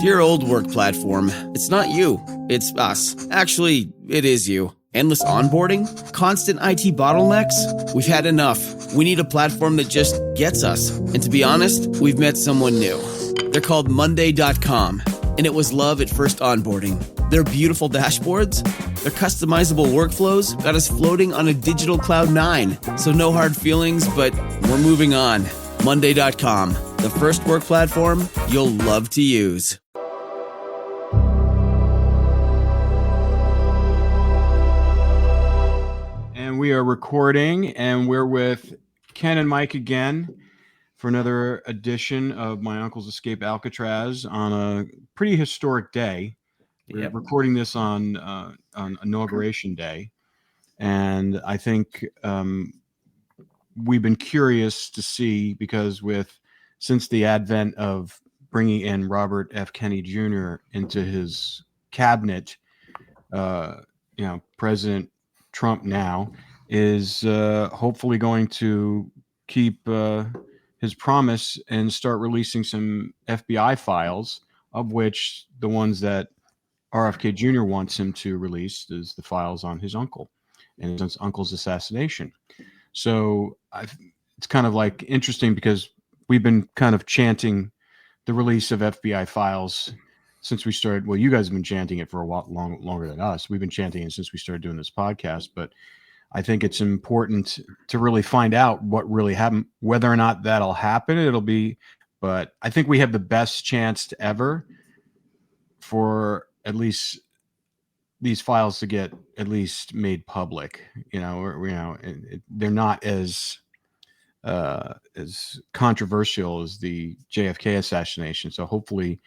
Dear old work platform, it's not you, it's us. Actually, it is you. Endless onboarding? Constant IT bottlenecks? We've had enough. We need a platform that just gets us. And to be honest, we've met someone new. They're called Monday.com, and it was love at first onboarding. Their beautiful dashboards, their customizable workflows got us floating on a digital cloud 9. So no hard feelings, but we're moving on. Monday.com, the first work platform you'll love to use. And we are recording, and we're with Ken and Mike again for another edition of My Uncle's Escape Alcatraz on a pretty historic day. We're recording this on Inauguration Day, and I think we've been curious to see, because since the advent of bringing in Robert F. Kennedy Jr. into his cabinet, President Trump now is hopefully going to keep his promise and start releasing some FBI files, of which the ones that RFK Jr. wants him to release is the files on his uncle and his uncle's assassination. So it's kind of like interesting, because we've been kind of chanting the release of FBI files since we started. Well, you guys have been chanting it for a while, longer than us. We've been chanting it since we started doing this podcast, but I think it's important to really find out what really happened. Whether or not that'll happen, but I think we have the best chance to ever for at least these files to get at least made public. They're not as controversial as the JFK assassination. So hopefully,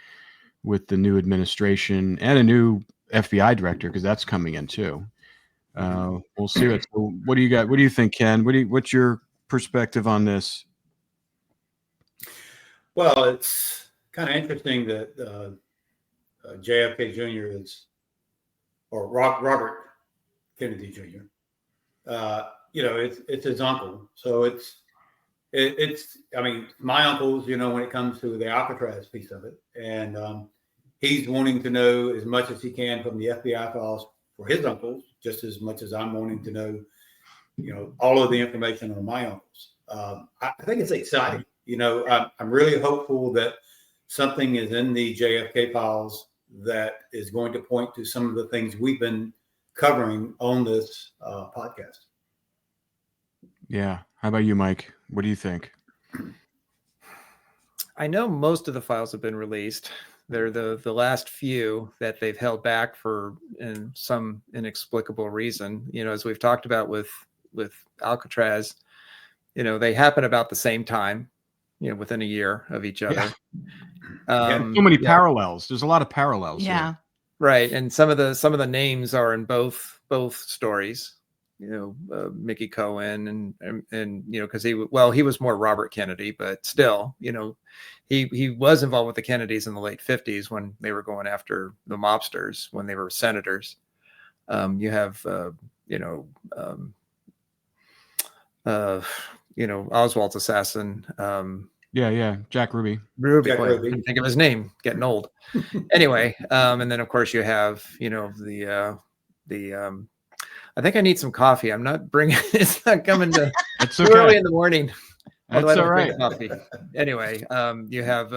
with the new administration and a new FBI director, because that's coming in too, we'll see. What do you got? What do you think, Ken? What's your perspective on this? Well, it's kind of interesting that JFK Jr. or Robert Kennedy Jr. It's his uncle, so it's. I mean, my uncle's, when it comes to the Alcatraz piece of it, and he's wanting to know as much as he can from the FBI files for his uncles, just as much as I'm wanting to know, all of the information on my uncles. I think it's exciting. I'm really hopeful that something is in the JFK files that is going to point to some of the things we've been covering on this podcast. Yeah. How about you, Mike? What do you think? I know most of the files have been released. They're the last few that they've held back for some inexplicable reason. As we've talked about with Alcatraz, they happen about the same time, within a year of each other. So many parallels. There's a lot of parallels. Yeah. Here. Right. And some of the names are in both stories. Mickey Cohen and because he was more Robert Kennedy, but still, he was involved with the Kennedys in the late 50s when they were going after the mobsters when they were senators. You have Oswald's assassin. Jack Ruby. Couldn't think of his name. Getting old. Anyway, and then of course you have the I think I need some coffee. I'm not bringing. It's not coming to. It's too okay. early in the morning. That's all right. Coffee. Anyway, you have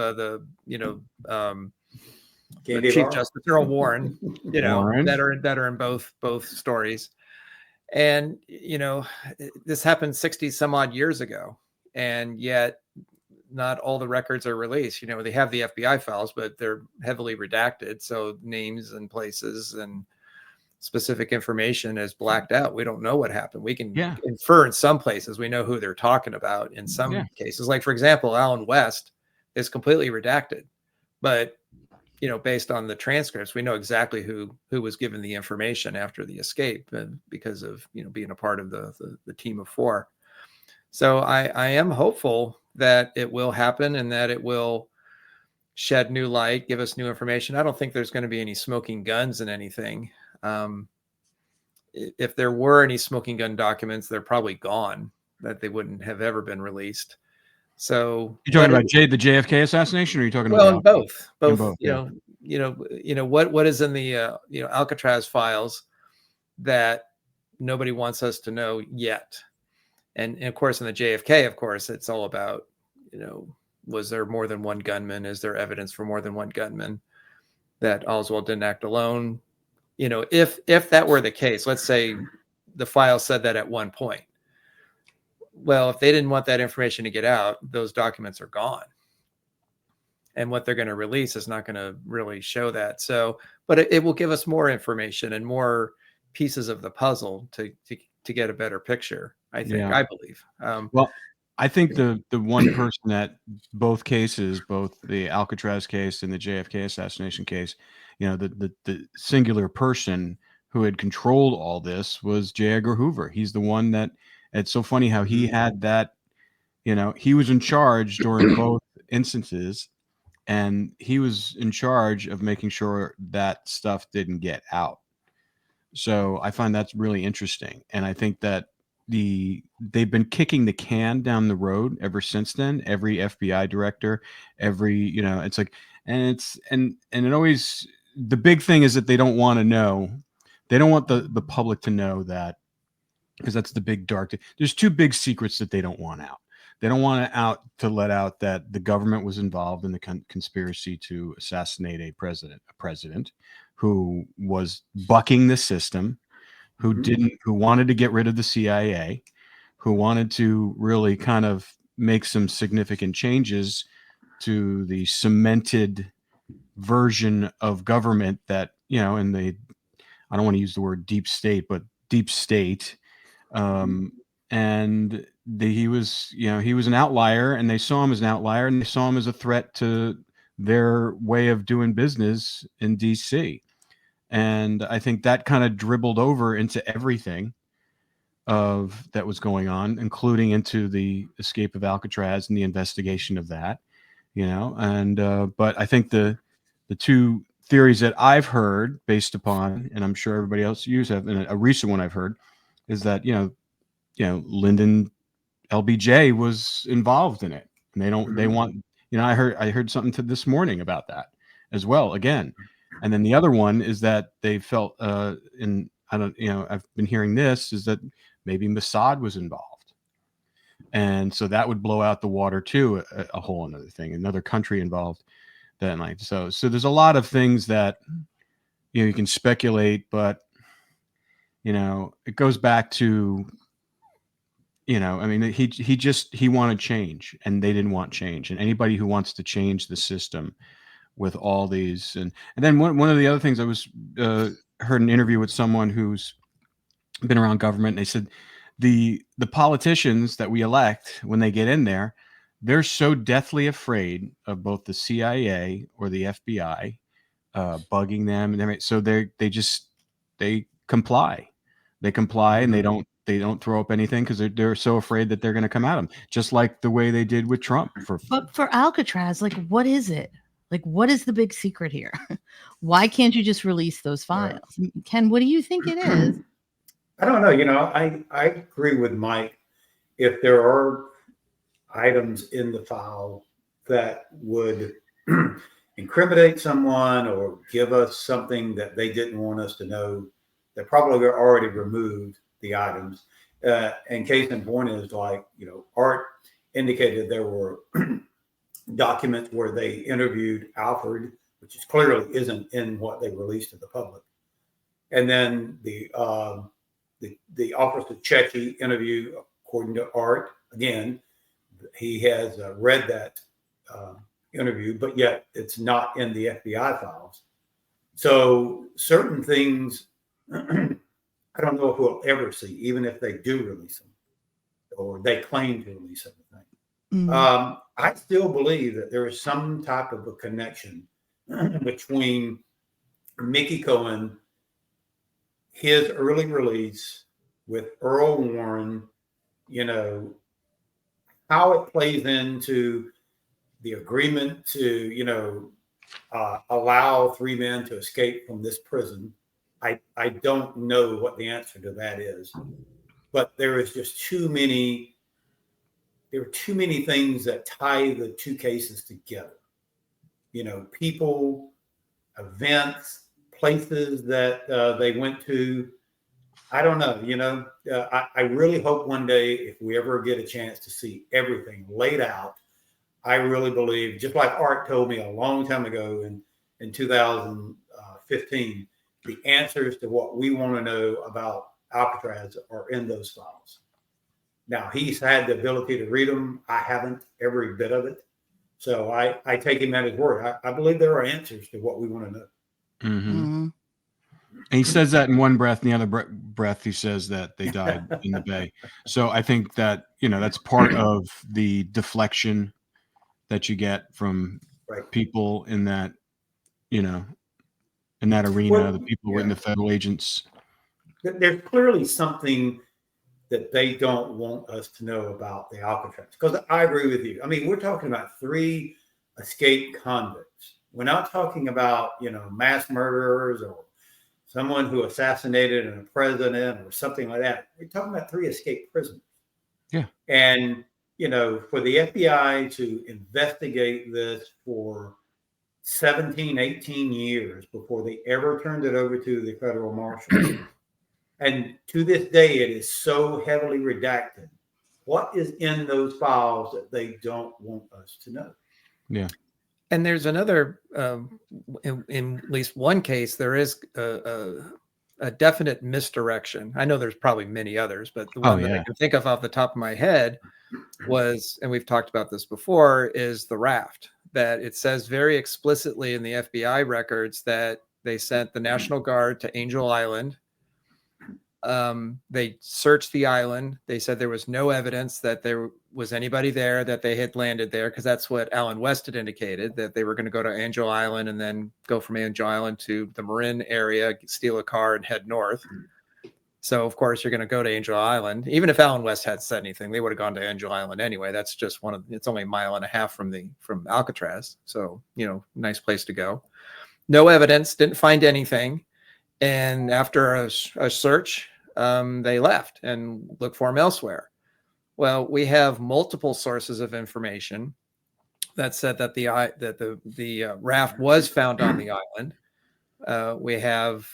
Chief Justice Earl Warren. That are in both stories, and this happened 60 some odd years ago, and yet not all the records are released. They have the FBI files, but they're heavily redacted, so names and places and specific information is blacked out. We don't know what happened. We can infer in some places. We know who they're talking about in some cases. Like, for example, Allen West is completely redacted, but based on the transcripts, we know exactly who was given the information after the escape, because of being a part of the team of 4. So I am hopeful that it will happen and that it will shed new light, give us new information. I don't think there's going to be any smoking guns in anything. If there were any smoking gun documents, they're probably gone, that they wouldn't have ever been released. So you're talking about the JFK assassination, or are you talking well, about both, yeah. What is in the Alcatraz files that nobody wants us to know yet. And of course, in the JFK, of course, it's all about, was there more than one gunman? Is there evidence for more than one gunman? That Oswald didn't act alone. If that were the case, let's say the file said that at one point. Well, if they didn't want that information to get out, those documents are gone. And what they're going to release is not going to really show that. So, but it will give us more information and more pieces of the puzzle to get a better picture. I think, I believe. Well, I think the one person that both cases, both the Alcatraz case and the JFK assassination case, the singular person who had controlled all this was J. Edgar Hoover. He's the one that, it's so funny how he had that, he was in charge during both instances, and he was in charge of making sure that stuff didn't get out. So I find that's really interesting. And I think that they've been kicking the can down the road ever since then. Every FBI director, it's like, and it always, the big thing is that they don't want to know, they don't want the public to know that, because that's the big dark, there's two big secrets that they don't want out. They don't want to let out that the government was involved in the conspiracy to assassinate a president who was bucking the system, who wanted to get rid of the CIA, who wanted to really kind of make some significant changes to the cemented version of government that, in the, I don't want to use the word deep state, but deep state. And he was an outlier, and they saw him as an outlier, and they saw him as a threat to their way of doing business in DC. And I think that kind of dribbled over into everything that was going on, including into the escape of Alcatraz and the investigation of that, but I think the two theories that I've heard, based upon, and I'm sure everybody else have, and a recent one I've heard, is that, Lyndon LBJ was involved in it, and they want, I heard something this morning about that as well, again. And then the other one is that they felt, and I don't, I've been hearing this, is that maybe Mossad was involved. And so that would blow out the water too, a whole another thing, another country involved. Then so there's a lot of things that, you can speculate, but, it goes back to, he wanted change, and they didn't want change. And anybody who wants to change the system with all these, and then one of the other things I was heard an interview with someone who's been around government, and they said the politicians that we elect, when they get in there, they're so deathly afraid of both the CIA or the FBI bugging them, and so they comply. They comply, and they don't throw up anything, because they're so afraid that they're going to come at them, just like the way they did with Trump. But for Alcatraz, like, what is it? Like, what is the big secret here? Why can't you just release those files? Right. Ken, what do you think it is? I don't know. I agree with Mike. If there are items in the file that would incriminate someone or give us something that they didn't want us to know, they probably already removed the items. And case in point is, like, Art indicated there were documents where they interviewed Alfred, which is clearly isn't in what they released to the public. And then the Officer Chechi interview, according to Art, again, he has read that interview, but yet it's not in the FBI files. So certain things, I don't know if we'll ever see, even if they do release them, or they claim to release everything. I still believe that there is some type of a connection between Mickey Cohen, his early release with Earl Warren, how it plays into the agreement to, allow three men to escape from this prison. I don't know what the answer to that is, but there is just too many there are too many things that tie the two cases together. People, events, places that they went to. I don't know. I really hope one day, if we ever get a chance to see everything laid out, I really believe, just like Art told me a long time ago in 2015, the answers to what we want to know about Alcatraz are in those files. Now, he's had the ability to read them. I haven't, every bit of it. So I take him at his word. I believe there are answers to what we want to know. Mm-hmm. Mm-hmm. And he says that in one breath, and the other breath he says that they died in the bay. So I think that, that's part of the deflection that you get from people in that, in that arena, the people in the federal agents. There's clearly something that they don't want us to know about the Alcatraz. Because I agree with you. I mean, we're talking about 3 escaped convicts. We're not talking about, mass murderers or someone who assassinated a president or something like that. We're talking about 3 escaped prisoners. Yeah. And, for the FBI to investigate this for 17, 18 years before they ever turned it over to the federal marshal. And to this day, it is so heavily redacted. What is in those files that they don't want us to know? Yeah. And there's another, in at least one case, there is a definite misdirection. I know there's probably many others, but the one that I can think of off the top of my head was, and we've talked about this before, is the raft. That it says very explicitly in the FBI records that they sent the National Guard to Angel Island. They searched the island. They said there was no evidence that there was anybody there, that they had landed there, because that's what Alan West had indicated, that they were going to go to Angel Island and then go from Angel Island to the Marin area, steal a car and head north. So of course you're going to go to Angel Island. Even if Alan West had said anything, they would have gone to Angel Island anyway. That's just it's only 1.5 miles from Alcatraz. So, nice place to go. No evidence, didn't find anything. And after a search, they left and looked for him elsewhere. Well, we have multiple sources of information that said that the raft was found on the island. We have,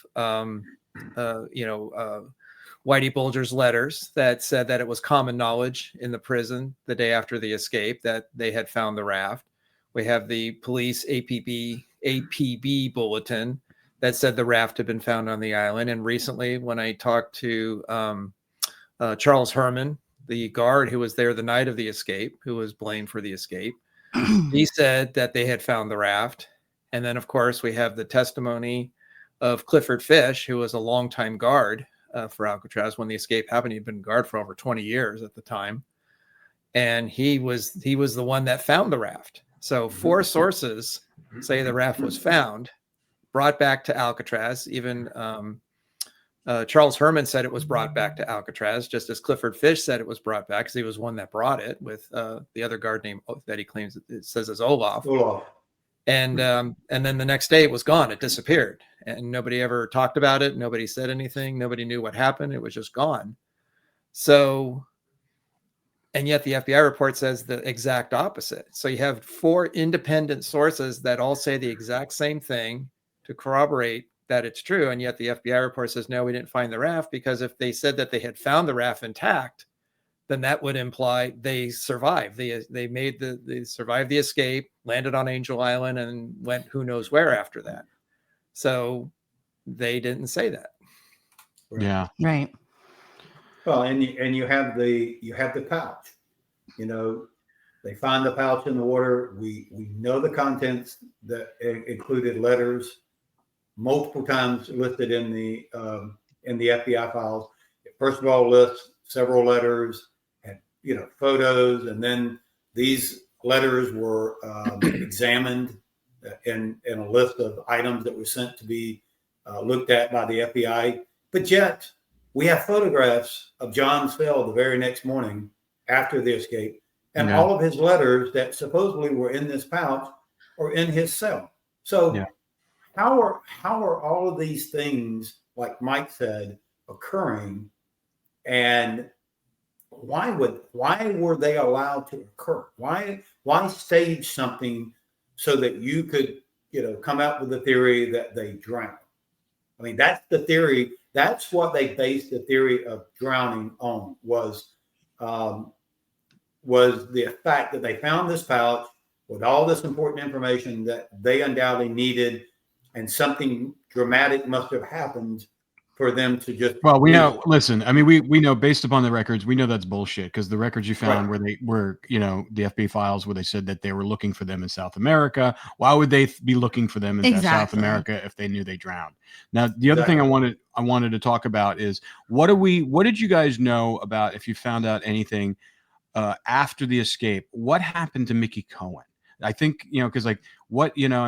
Whitey Bulger's letters that said that it was common knowledge in the prison the day after the escape that they had found the raft. We have the police APB bulletin that said the raft had been found on the island. And recently, when I talked to Charles Herman, the guard who was there the night of the escape, who was blamed for the escape, he said that they had found the raft. And then, of course, we have the testimony of Clifford Fish, who was a longtime guard for Alcatraz when the escape happened. He'd been guard for over 20 years at the time. And he was the one that found the raft. So 4 sources say the raft was found, brought back to Alcatraz. Even Charles Herman said it was brought back to Alcatraz, just as Clifford Fish said it was brought back, because he was one that brought it with the other guard name that he claims it says is Olaf. And then the next day it was gone. It disappeared, and nobody ever talked about it. Nobody said anything. Nobody knew what happened. It was just gone. So, and yet the FBI report says the exact opposite. So you have 4 independent sources that all say the exact same thing to corroborate that it's true. And yet the FBI report says, no, we didn't find the raft, because if they said that they had found the raft intact, then that would imply they survived. They survived the escape, landed on Angel Island, and went who knows where after that. So they didn't say that. Yeah. Right. Well, and you have the pouch. They find the pouch in the water. We know the contents that included letters, multiple times listed in the FBI files. It first of all lists several letters and photos, and then these letters were examined in a list of items that were sent to be looked at by the FBI. But yet we have photographs of John's cell the very next morning after the escape, and all of his letters that supposedly were in this pouch are in his cell. So how are all of these things, like Mike said, occurring? And why were they allowed to occur? Why stage something so that you could, come up with the theory that they drowned? I mean, that's the theory. That's what they based the theory of drowning on, was the fact that they found this pouch with all this important information that they undoubtedly needed, and something dramatic must have happened for them to just. Well, we know. Listen, I mean, we know based upon the records, we know that's bullshit, because the records you found where they were, the FBI files where they said that they were looking for them in South America. Why would they be looking for them in South America if they knew they drowned? Now, the other thing I wanted to talk about is what did you guys know about, if you found out anything after the escape? What happened to Mickey Cohen? I think, because I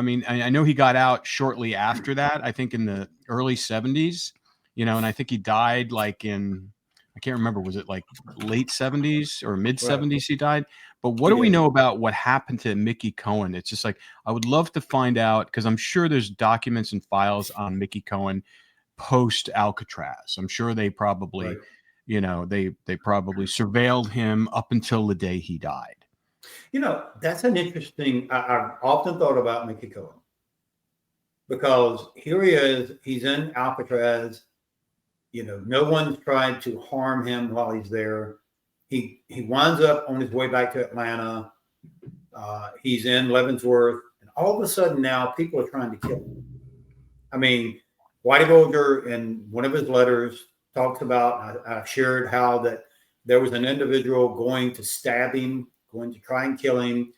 mean, I know he got out shortly after that, I think in the early 70s. And I think he died like in, I can't remember, was it like late 70s or mid 70s he died? But what do we know about what happened to Mickey Cohen? It's just like, I would love to find out, because I'm sure there's documents and files on Mickey Cohen post Alcatraz. I'm sure they probably, they probably surveilled him up until the day he died. That's an interesting, I've often thought about Mickey Cohen, because here he is, he's in Alcatraz. No one's tried to harm him while he's there. He winds up on his way back to Atlanta. He's in Leavenworth, and all of a sudden now people are trying to kill him. I mean, Whitey Bulger, in one of his letters, talks about, I've shared how that there was an individual going to stab him, going to try and kill him.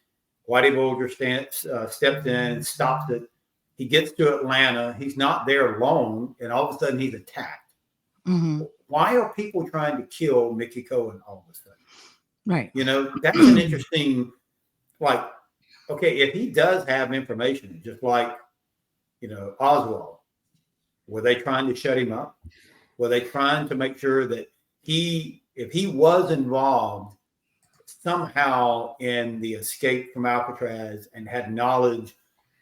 Whitey Bulger stepped in and stops it. He gets to Atlanta. He's not there long, and all of a sudden he's attacked. Mm-hmm. Why are people trying to kill Mickey Cohen all of a sudden? Right. That's an interesting, okay, if he does have information, just like, Oswald, were they trying to shut him up? Were they trying to make sure that if he was involved somehow in the escape from Alcatraz and had knowledge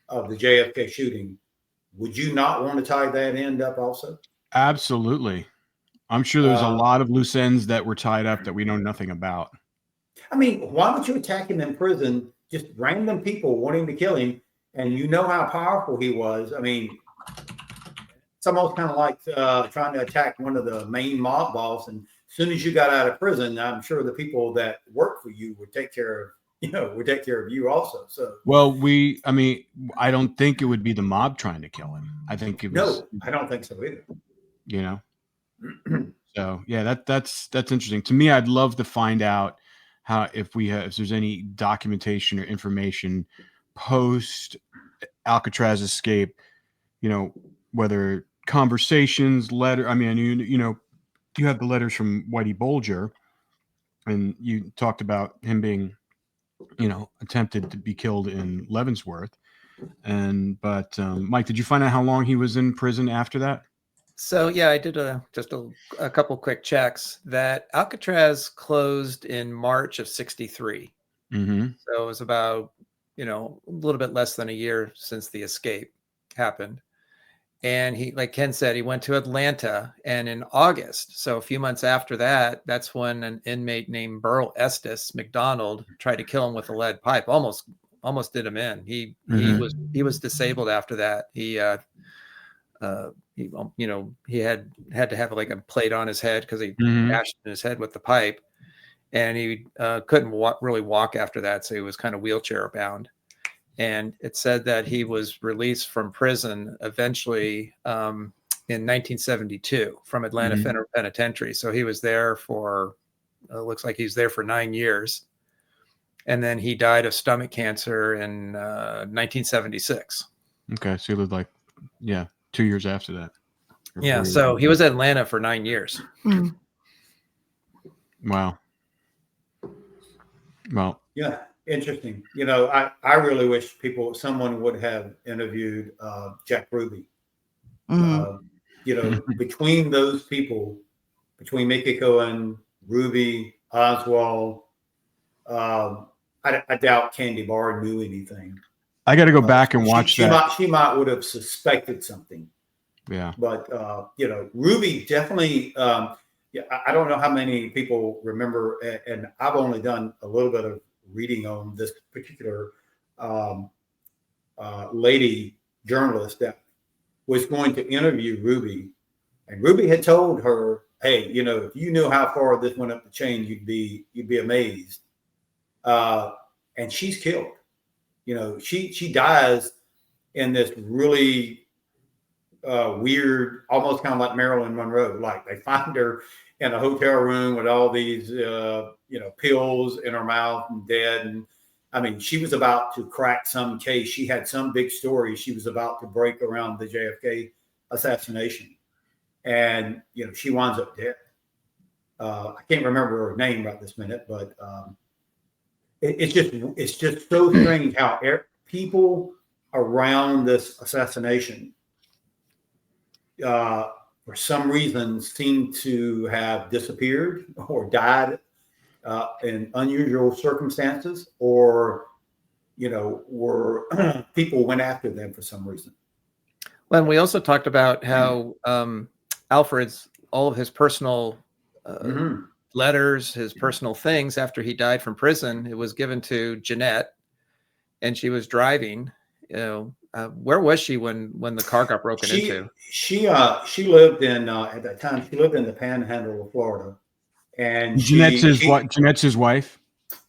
of the JFK shooting, would you not want to tie that end up also? Absolutely. I'm sure there's a lot of loose ends that were tied up that we know nothing about. I mean, why would you attack him in prison? Just random people wanting to kill him, and how powerful he was. I mean, it's almost kind of like trying to attack one of the main mob boss. And as soon as you got out of prison, I'm sure the people that work for you would take care of you also. So, well, I don't think it would be the mob trying to kill him. I think it was. No, I don't think so either. So yeah, that's interesting to me. I'd love to find out if there's any documentation or information post Alcatraz escape, whether conversations, letter. I mean, you have the letters from Whitey Bulger, and you talked about him being, attempted to be killed in Leavenworth. But Mike, did you find out how long he was in prison after that? So yeah, I did just a couple quick checks. That Alcatraz closed in March of '63. Mm-hmm. So it was about a little bit less than a year since the escape happened. And he, like Ken said, he went to Atlanta, and in August, so a few months after that, that's when an inmate named Burl Estes McDonald tried to kill him with a lead pipe. Almost did him in. He was disabled after that. He had to have like a plate on his head because he bashed in his head with the pipe, and he couldn't really walk after that. So he was kind of wheelchair bound. And it said that he was released from prison eventually in 1972 from Atlanta Federal Penitentiary. So he was there for, looks like he's there for 9 years. And then he died of stomach cancer in 1976. Okay. So he lived 2 years after that. Yeah. So he was in Atlanta for 9 years. Mm. Wow. Well, yeah. Interesting. I really wish someone would have interviewed Jack Ruby. Between those people, between Mickey Cohen, Ruby, Oswald, I doubt Candy Barr knew anything. I got to go back and watch that. She might would have suspected something. Yeah. But Ruby definitely. yeah, I don't know how many people remember, and I've only done a little bit of reading on this particular lady journalist that was going to interview Ruby, and Ruby had told her, "Hey, you know, if you knew how far this went up the chain, you'd be amazed." And she's killed. You know, she dies in this really weird, almost kind of like Marilyn Monroe. Like they find her in a hotel room with all these, pills in her mouth and dead. And I mean, she was about to crack some case. She had some big story she was about to break around the JFK assassination. And, she winds up dead. I can't remember her name right this minute, but it's just so strange how people around this assassination for some reason seem to have disappeared or died in unusual circumstances, or were people went after them for some reason. Well, and we also talked about how Alfred's all of his personal letters, his personal things after he died from prison, it was given to Jeanette, and she was driving. Where was she when the car got broken into? She lived in at that time. She lived in the Panhandle of Florida, and Jeanette's his wife.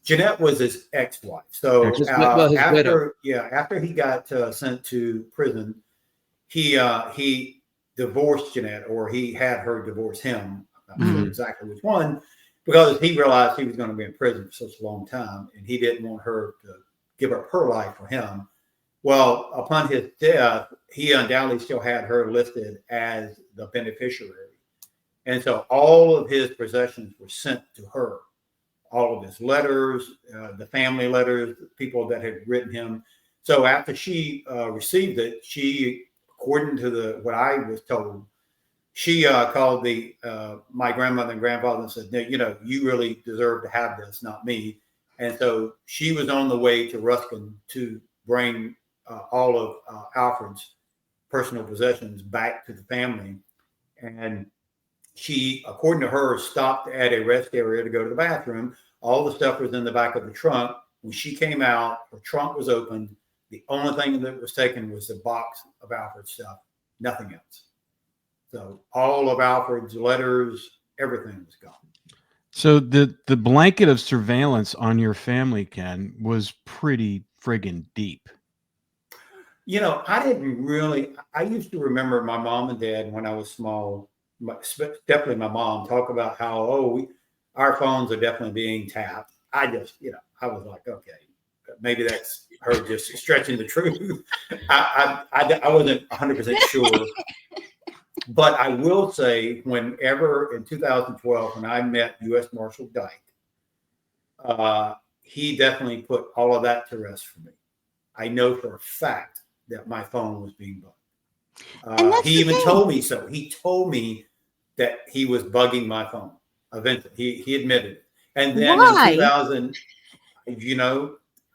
Jeanette was his ex-wife. So his after he got sent to prison, he divorced Jeanette, or he had her divorce him. I'm not sure exactly which one, because he realized he was going to be in prison for such a long time, and he didn't want her to give up her life for him. Well, upon his death, he undoubtedly still had her listed as the beneficiary. And so all of his possessions were sent to her. All of his letters, the family letters, the people that had written him. So after she received it, she, according to what I was told, she called my grandmother and grandfather and said, you really deserve to have this, not me. And so she was on the way to Ruskin to bring all of Alfred's personal possessions back to the family. And she, according to her, stopped at a rest area to go to the bathroom. All the stuff was in the back of the trunk. When she came out, her trunk was opened. The only thing that was taken was the box of Alfred's stuff, nothing else. So all of Alfred's letters, everything was gone. So the blanket of surveillance on your family, Ken, was pretty friggin' deep. I used to remember my mom and dad when I was small, definitely my mom, talk about how, our phones are definitely being tapped. I just, I was like, okay, maybe that's her just stretching the truth. I wasn't 100% sure. But I will say, whenever in 2012, when I met U.S. Marshal Dyke, he definitely put all of that to rest for me. I know for a fact that my phone was being bugged. He even told me so. He told me that he was bugging my phone. Eventually, he admitted it. And then in 2000,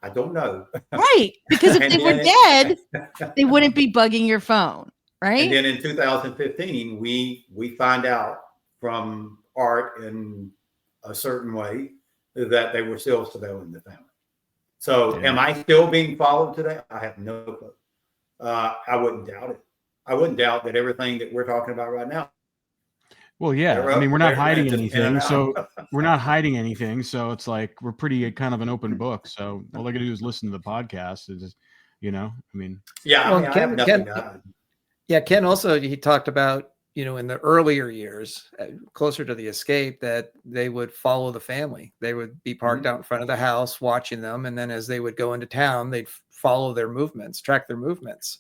I don't know. Right. Because if they were dead, they wouldn't be bugging your phone. Right. And then in 2015, we find out from Art in a certain way that they were still surveilling the family. So am I still being followed today? I have no clue. I wouldn't doubt it. I wouldn't doubt that everything that we're talking about right now. Well, yeah. I mean, we're not hiding anything. So we're not hiding anything. So it's like we're pretty kind of an open book. So all I got to do is listen to the podcast. Ken also, he talked about, in the earlier years, closer to the escape, that they would follow the family. They would be parked out in front of the house watching them. And then as they would go into town, they'd follow their movements, track their movements.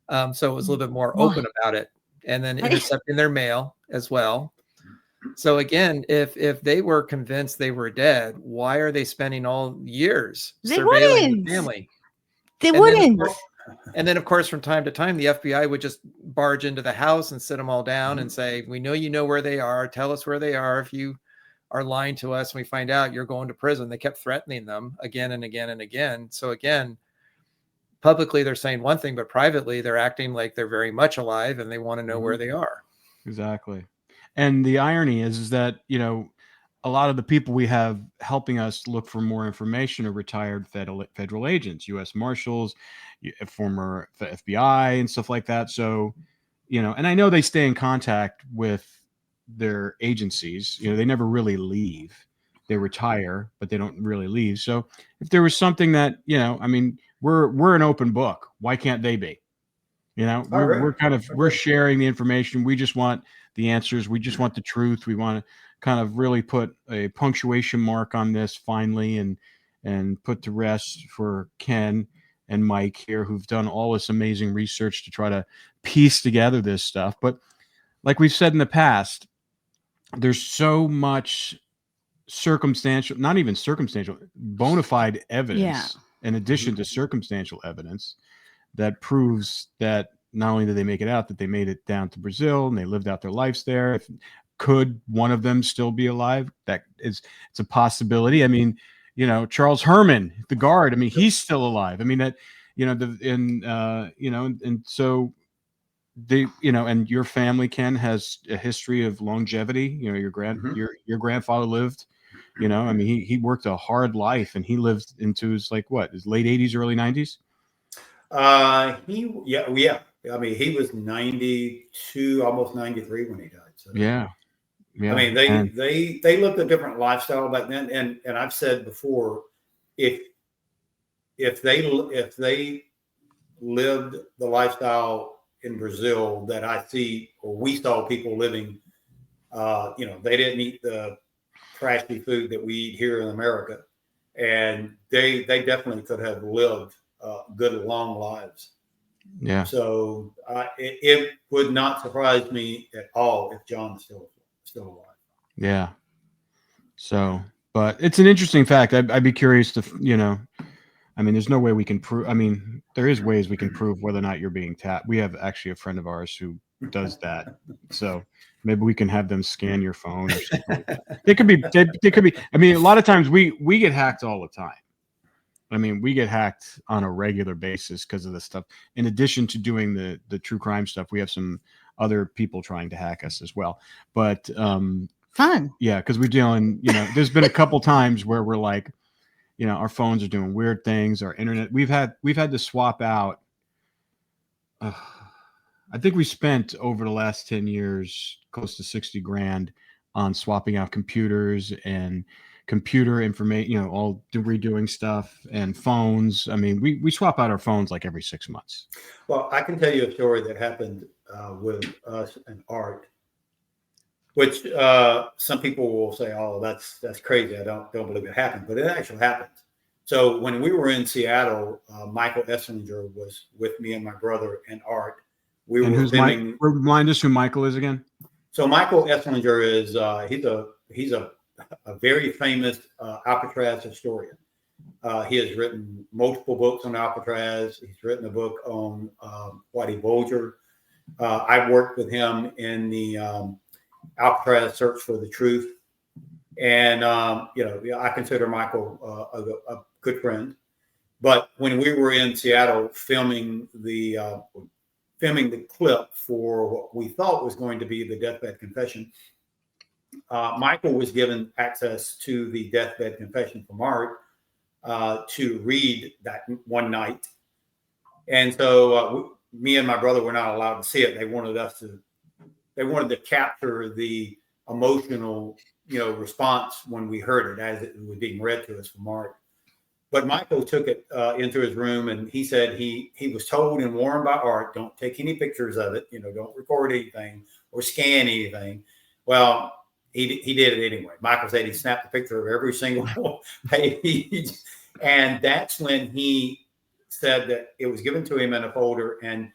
So it was a little bit more open about it. And then intercepting their mail as well. So again, if they were convinced they were dead, why are they spending all years surveilling the family? They wouldn't. And then, of course, from time to time, the FBI would just barge into the house and sit them all down and say, we know you know where they are. Tell us where they are. If you are lying to us and we find out, you're going to prison. They kept threatening them again and again and again. So again, publicly, they're saying one thing, but privately, they're acting like they're very much alive and they want to know where they are. Exactly. And the irony is that, a lot of the people we have helping us look for more information are retired federal agents, U.S. Marshals, former FBI and stuff like that. So, and I know they stay in contact with their agencies. They never really leave. They retire, but they don't really leave. So if there was something that, we're an open book. Why can't they be? We're sharing the information. We just want the answers. We just want the truth. We want to kind of really put a punctuation mark on this finally, and put to rest for Ken and Mike here, who've done all this amazing research to try to piece together this stuff. But like we've said in the past, there's so much circumstantial, not even circumstantial, bona fide evidence in addition to circumstantial evidence that proves that not only did they make it out, that they made it down to Brazil and they lived out their lives there. Could one of them still be alive? It's a possibility. I mean, Charles Herman, the guard, I mean, he's still alive. I mean, that, and so they, and your family, Ken, has a history of longevity. Your grandfather lived, I mean, he worked a hard life, and he lived into his late 80s, early 90s. I mean, he was 92, almost 93 when he died. So. Yeah. I mean, they lived a different lifestyle back then, and I've said before, if they lived the lifestyle in Brazil that I see, or we saw people living, they didn't eat the trashy food that we eat here in America, and they definitely could have lived good, long lives. Yeah. So it would not surprise me at all if John's still alive. Yeah. So, but it's an interesting fact. I'd be curious to, I mean, there's no way we can prove. I mean, there is ways we can prove whether or not you're being tapped. We have actually a friend of ours who does that. So maybe we can have them scan your phone or something. It could be. I mean, a lot of times we get hacked all the time. I mean, we get hacked on a regular basis because of this stuff. In addition to doing the true crime stuff, we have some other people trying to hack us as well. But fun. Yeah, because we're dealing, there's been a couple times where we're like, our phones are doing weird things, our internet. We've had to swap out. I think we spent over the last 10 years close to 60 grand on swapping out computers and computer information, all redoing stuff, and phones. I mean, we swap out our phones like every 6 months. Well, I can tell you a story that happened with us and Art, which some people will say, "Oh, that's crazy. I don't believe it happened," but it actually happened. So when we were in Seattle, Michael Esslinger was with me and my brother and Art. We were filming. Remind us who Michael is again. So Michael Esslinger is he's a very famous Alcatraz historian. He has written multiple books on Alcatraz. He's written a book on Whitey Bulger. I've worked with him in the Alcatraz Search for the Truth. And, I consider Michael a good friend. But when we were in Seattle filming the clip for what we thought was going to be the deathbed confession, Michael was given access to the deathbed confession from Art to read that one night. And so me and my brother were not allowed to see it. They wanted to capture the emotional, response when we heard it as it was being read to us from Art. But Michael took it into his room, and he said he was told and warned by Art, don't take any pictures of it, don't record anything or scan anything. Well, he did it anyway. Michael said he snapped a picture of every single page. And that's when he said that it was given to him in a folder, and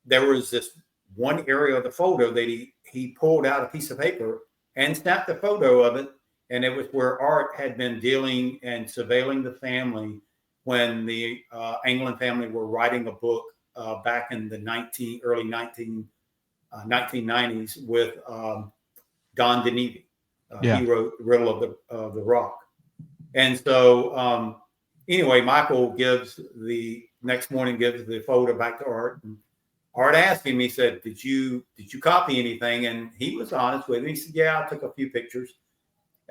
there was this one area of the folder that he pulled out a piece of paper and snapped a photo of it. And it was where Art had been dealing and surveilling the family when the Anglin family were writing a book back in the early 1990s with Don DeNevy. He wrote The Riddle of the Rock. And so anyway, Michael gives the folder back to Art. And Art asked him, he said, did you copy anything? And he was honest with me. He said, yeah, I took a few pictures.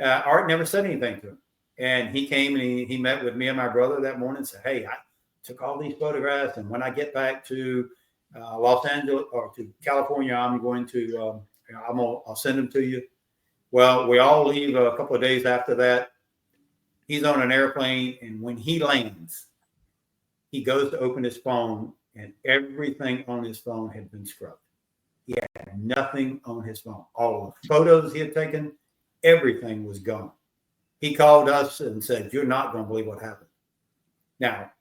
Art never said anything to him. And he came and he met with me and my brother that morning and said, hey, I took all these photographs. And when I get back to Los Angeles or to California, I'm going to, I'll send them to you. Well, we all leave a couple of days after that. He's on an airplane. And when he lands, he goes to open his phone and everything on his phone had been scrubbed. He had nothing on his phone. All the photos he had taken, everything was gone. He called us and said, you're not going to believe what happened. Now,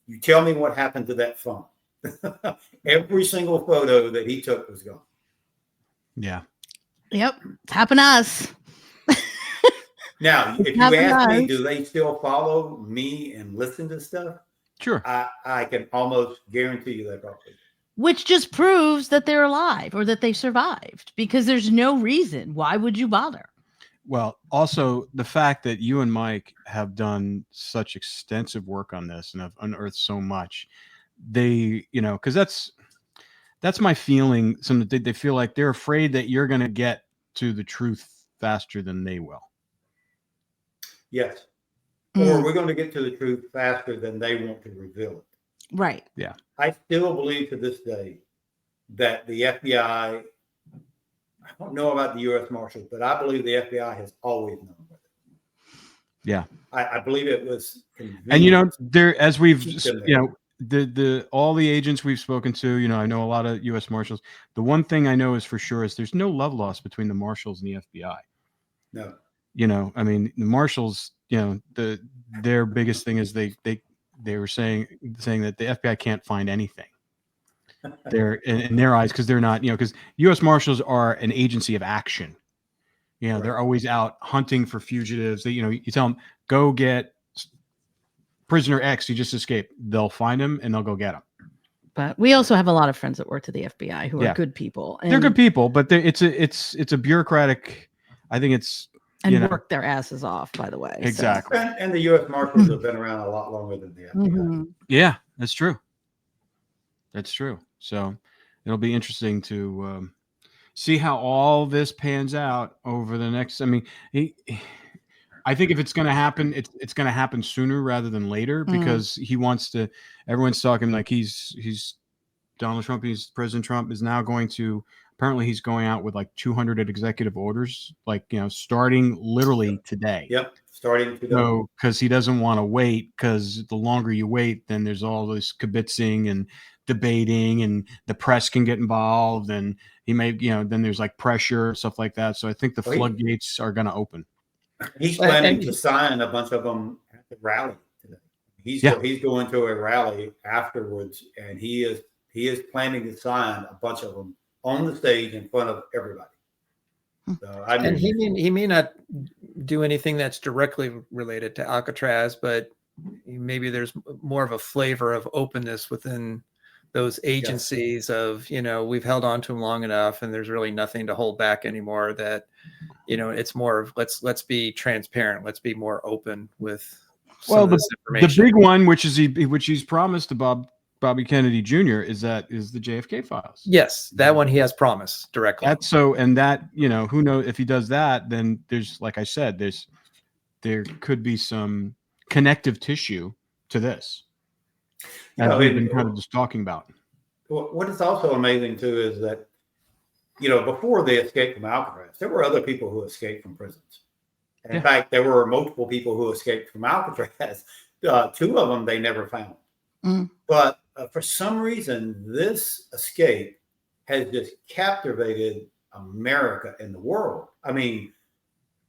you tell me what happened to that phone. Every single photo that he took was gone. Yeah. Yep. It's happened to us. Now, if you ask me, do they still follow me and listen to stuff? Sure. I can almost guarantee you that probably. Which just proves that they're alive or that they survived, because there's no reason. Why would you bother? Well, also the fact that you and Mike have done such extensive work on this and have unearthed so much, they, because that's my feeling. They feel like they're afraid that you're going to get to the truth faster than they will. Yes. Or we're going to get to the truth faster than they want to reveal it. Right. Yeah. I still believe to this day that the FBI, I don't know about the U.S. Marshals, but I believe the FBI has always known about it. Yeah. I believe it was convenient. And, there, as we've, all the agents we've spoken to, I know a lot of U.S. Marshals. The one thing I know is for sure is there's no love lost between the Marshals and the FBI. No. I mean, the Marshals, their biggest thing is they were saying that the FBI can't find anything. They're in their eyes, because they're not, because U.S. Marshals are an agency of action. Right. They're always out hunting for fugitives. They, you tell them, go get prisoner X, he just escaped. They'll find him and they'll go get him. But we also have a lot of friends that work to the FBI who are good people. They're good people, but it's a bureaucratic. I think it's work their asses off. By the way, exactly. So. And the U.S. Marshals have been around a lot longer than the FBI. Mm-hmm. Yeah, that's true. That's true. So it'll be interesting to see how all this pans out over the next. I mean, I think if it's going to happen, it's going to happen sooner rather than later, because he wants to. Everyone's talking like he's Donald Trump. President Trump is now going to. Apparently, he's going out with like 200 executive orders, like starting literally today. Yep, starting today. So, because he doesn't want to wait, because the longer you wait, then there's all this kibitzing and debating, and the press can get involved, and he may, then there's like pressure, stuff like that. So I think the floodgates are going to open. He's planning to sign a bunch of them at the rally today. He's going to a rally afterwards, and he is planning to sign a bunch of them on the stage in front of everybody. So, and he may not do anything that's directly related to Alcatraz, but maybe there's more of a flavor of openness within those agencies of, we've held on to them long enough and there's really nothing to hold back anymore, that, it's more of let's be transparent. Let's be more open with some of this information. The big one, which he's promised to Bobby Kennedy Jr. is the JFK files. Yes, that one he has promised directly. That's so, and that, who knows if he does that, then there's, like I said, there could be some connective tissue to this. As we've been kind of just talking about. What is also amazing too is that, before they escaped from Alcatraz, there were other people who escaped from prisons. And in fact, there were multiple people who escaped from Alcatraz. 2 of them they never found. But for some reason, this escape has just captivated America and the world. I mean,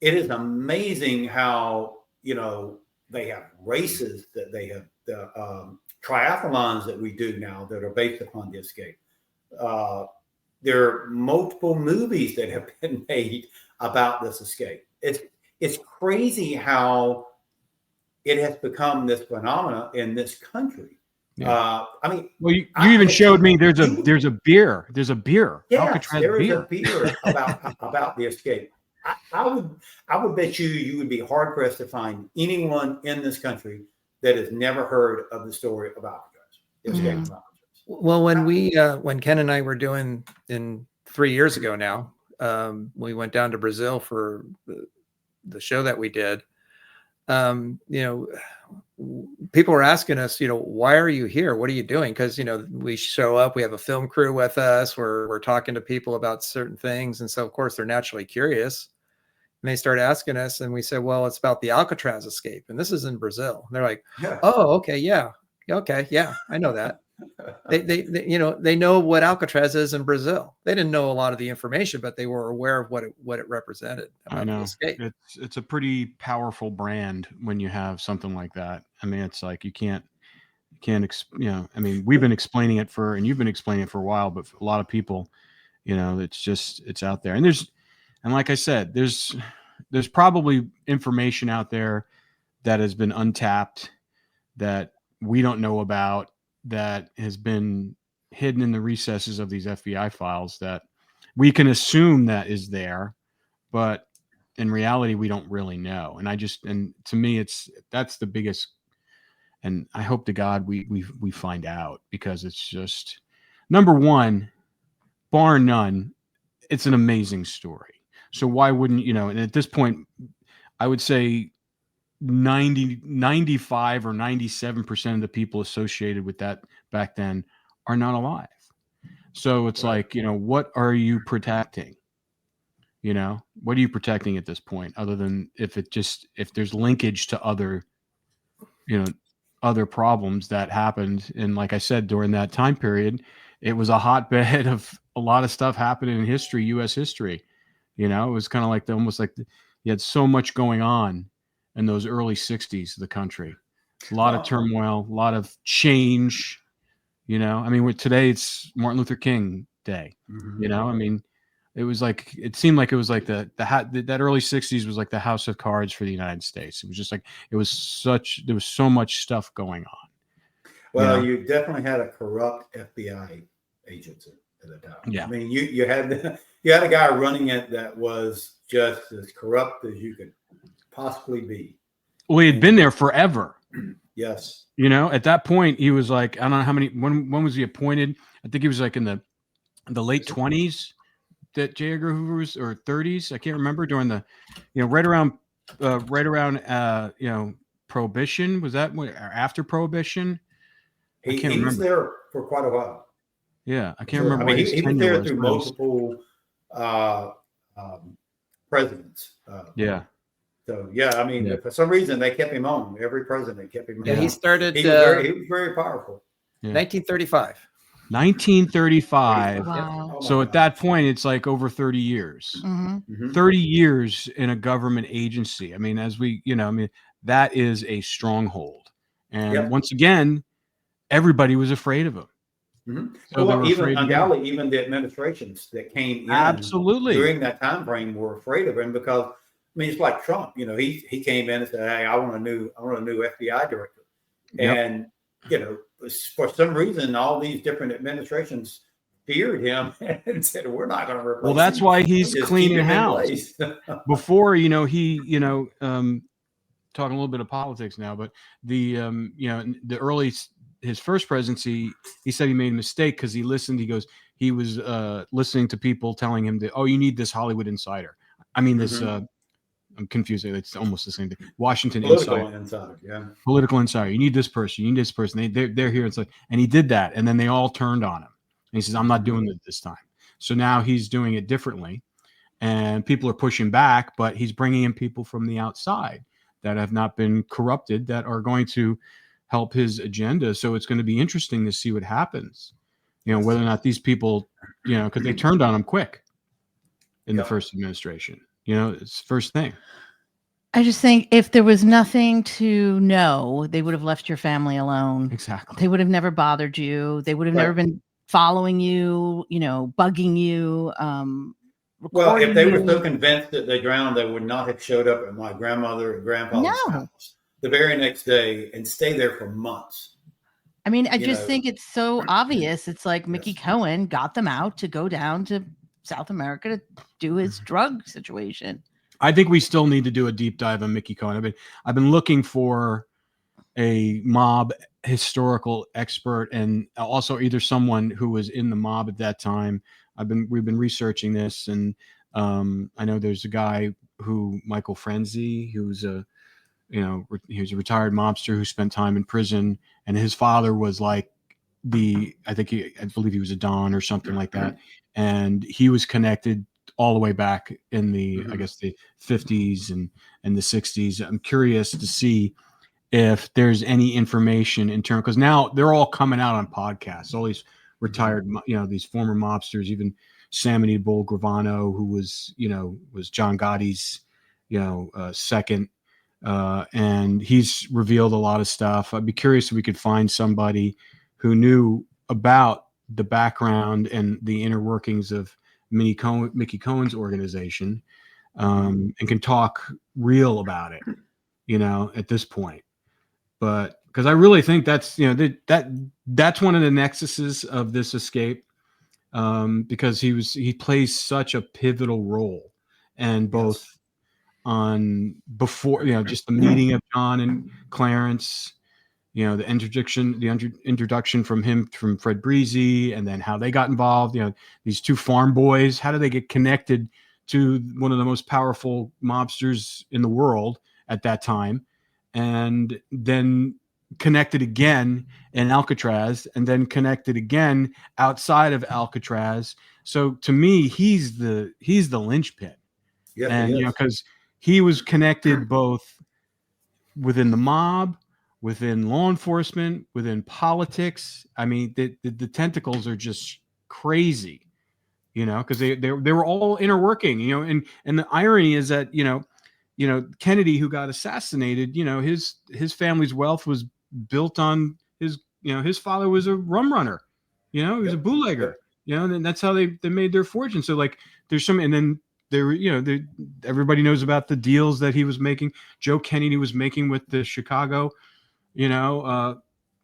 it is amazing how, they have races that they have, triathlons that we do now that are based upon the escape. There are multiple movies that have been made about this escape. It's crazy how it has become this phenomena in this country. Yeah. You even showed me there's a beer. Yeah, Alcatraz there is beer. a beer about the escape. I would bet you would be hard pressed to find anyone in this country that has never heard of the story of Alcatraz. Escape from Alcatraz. Well, when Ken and I were doing 3 years ago now, we went down to Brazil for the show that we did. People were asking us, why are you here? What are you doing? Because, we show up, we have a film crew with us, we're talking to people about certain things. And so, of course, they're naturally curious. And they start asking us, and we said, well, it's about the Alcatraz escape. And this is in Brazil. And they're like, oh, okay. Yeah. Okay. Yeah, I know that. They know what Alcatraz is in Brazil. They didn't know a lot of the information, but they were aware of what it represented. I know it's a pretty powerful brand when you have something like that. I mean, it's like you can't. I mean, we've been explaining it and you've been explaining it for a while, but for a lot of people, it's out there. And like I said, there's probably information out there that has been untapped that we don't know about, that has been hidden in the recesses of these FBI files that we can assume that is there, but in reality, we don't really know. And to me, that's the biggest, and I hope to God we find out, because it's just, number one, bar none, it's an amazing story. So why wouldn't, and at this point, I would say 95 or 97% of the people associated with that back then are not alive. So it's like, what are you protecting? What are you protecting at this point, other than if there's linkage to other problems that happened? And like I said, during that time period, it was a hotbed of a lot of stuff happening in history, U.S. history. It was kind of like almost like you had so much going on in those early 60s of the country. A lot of turmoil, a lot of change. I mean, today it's Martin Luther King Day. Mm-hmm. I mean, it seemed like it was like that early 60s was like the house of cards for the United States. It was just like, there was so much stuff going on. Well, you definitely had a corrupt FBI agent at the time. Yeah. I mean, you had a guy running it that was just as corrupt as you could possibly be. Well, he had been there forever. Yes. At that point, he was like, I don't know how many, when was he appointed? I think he was like in the late 20s that J. Edgar Hoover was, or 30s. I can't remember, during the, right around Prohibition. Was that or after Prohibition? He was there for quite a while. Yeah. I can't remember. I mean, he was there through multiple presidents. Yeah. So I mean, for some reason they kept him on. Every president kept him on. Yeah, he started. He was very powerful. 1935. 1935. Wow. So at that point, it's like over 30 years. Mm-hmm. Mm-hmm. 30 years in a government agency. I mean, that is a stronghold. And once again, everybody was afraid of him. Mm-hmm. So well, even the administrations that came in absolutely during that time frame were afraid of him, because I mean, it's like Trump. He came in and said, "Hey, I want a new FBI director," and for some reason, all these different administrations feared him and said, "We're not going to replace." Well, that's why he's cleaning house. Before, talking a little bit of politics now, but his first presidency, he said he made a mistake because he was listening to people telling him that, oh, you need this Hollywood insider. I mean, this. I'm confused. It's almost the same thing. Washington insider. Yeah. Political insider. You need this person. You need this person. They're here. It's like, and he did that, and then they all turned on him. And he says, "I'm not doing it this time." So now he's doing it differently, and people are pushing back. But he's bringing in people from the outside that have not been corrupted, that are going to help his agenda. So it's going to be interesting to see what happens. Whether or not these people, because they turned on him quick in the first administration. It's the first thing. I just think if there was nothing to know, they would have left your family alone. Exactly. They would have never bothered you. They would have never been following you, bugging you. Well, if they were so convinced that they drowned, they would not have showed up at my grandmother and grandfather's house the very next day and stay there for months. I mean, I just think it's so obvious. It's like Mickey Cohen got them out to go down to South America to do his drug situation. I think we still need to do a deep dive on Mickey Cohen. I've been looking for a mob historical expert and also either someone who was in the mob at that time. We've been researching this, and I know there's a guy Michael Frenzy, who's he was a retired mobster who spent time in prison, and his father was like I believe he was a Don or something like that, and he was connected all the way back in the I guess the 50s and the 60s. I'm curious to see if there's any information in terms, because now they're all coming out on podcasts, all these retired, these former mobsters, even Sammy Bull Gravano, who was John Gotti's, second, and he's revealed a lot of stuff. I'd be curious if we could find somebody who knew about the background and the inner workings of Mickey Cohen's organization, and can talk real about it, at this point. But because I really think that's that's one of the nexuses of this escape, because he plays such a pivotal role, and both on before just the meeting of John and Clarence, the introduction from Fred Breezy, and then how they got involved. These two farm boys, how do they get connected to one of the most powerful mobsters in the world at that time? And then connected again in Alcatraz, and then connected again outside of Alcatraz. So to me, he's the linchpin. Yeah, and because he was connected both within the mob, within law enforcement, within politics. I mean, the tentacles are just crazy, because they were all inner working, and the irony is that Kennedy, who got assassinated, his family's wealth was built on his father was a rum runner, he was a bootlegger, and that's how they made their fortune. So like there's some, and then everybody knows about the deals that he was making. Joe Kennedy was making with the Chicago,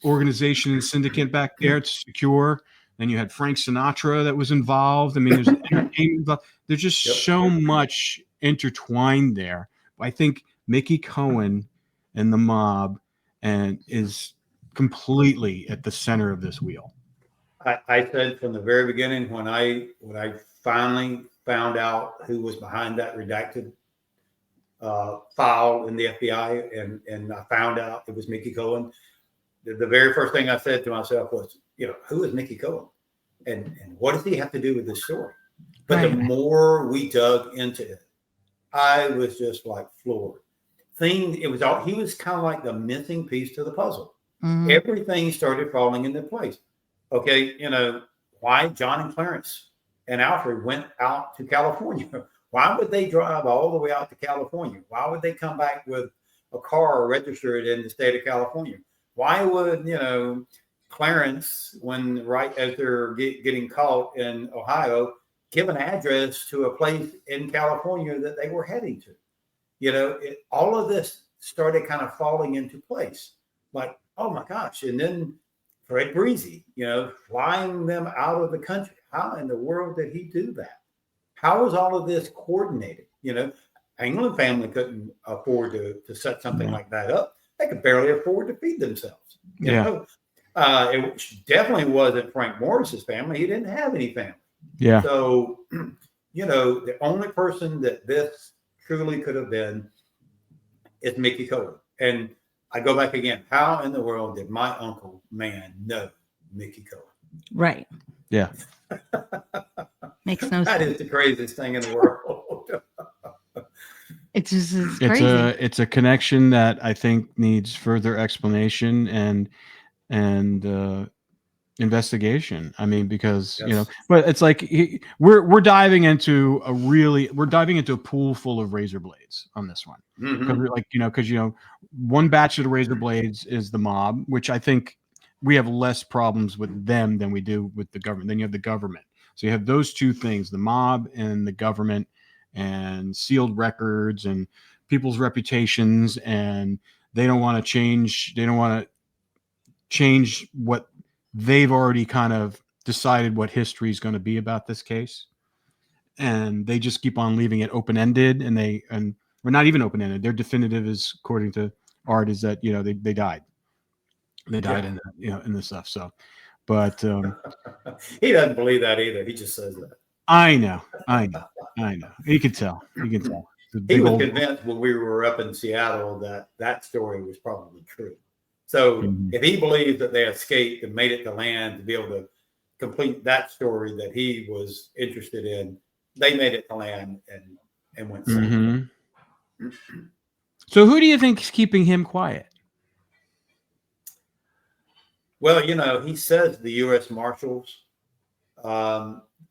organization and syndicate back there to secure. Then you had Frank Sinatra that was involved. I mean, there's entertainment involved. There's just so much intertwined there. I think Mickey Cohen and the mob is completely at the center of this wheel. I said from the very beginning, when I finally found out who was behind that redacted file in the FBI, and I found out it was Mickey Cohen, the very first thing I said to myself was, who is Mickey Cohen, and what does he have to do with this story? But the more we dug into it, I was just like floored. He was kind of like the missing piece to the puzzle. Mm-hmm. Everything started falling into place. Okay, why John and Clarence and Alfred went out to California. Why would they drive all the way out to California? Why would they come back with a car registered in the state of California? Why would, Clarence, when right as they're getting caught in Ohio, give an address to a place in California that they were heading to? All of this started kind of falling into place. Like, oh my gosh. And then Fred Breezy, flying them out of the country. How in the world did he do that? How was all of this coordinated? England family couldn't afford to set something like that up. They could barely afford to feed themselves. It definitely wasn't Frank Morris's family. He didn't have any family. Yeah. So, the only person that this truly could have been is Mickey Cohen. And I go back again. How in the world did my uncle, know Mickey Cohen? Right. Yeah. Makes no sense. That is the craziest thing in the world. It's just crazy. It's a connection that I think needs further explanation and investigation. I mean, because but it's like we're diving into a pool full of razor blades on this one. Because because one batch of the razor blades is the mob, which I think we have less problems with them than we do with the government. Then you have the government. So you have those two things, the mob and the government, and sealed records and people's reputations, and they don't want to change. They don't want to change what they've already kind of decided what history is going to be about this case. And they just keep on leaving it open-ended, and we're not even open-ended. Their definitive is, according to Art, is that, they died. They died in in the stuff. So, but he doesn't believe that either. He just says that. I know. You can tell. He was convinced when we were up in Seattle that story was probably true. So if he believes that they escaped and made it to land to be able to complete that story that he was interested in, they made it to land and went safe. So who do you think is keeping him quiet? Well, he says the U.S. Marshals.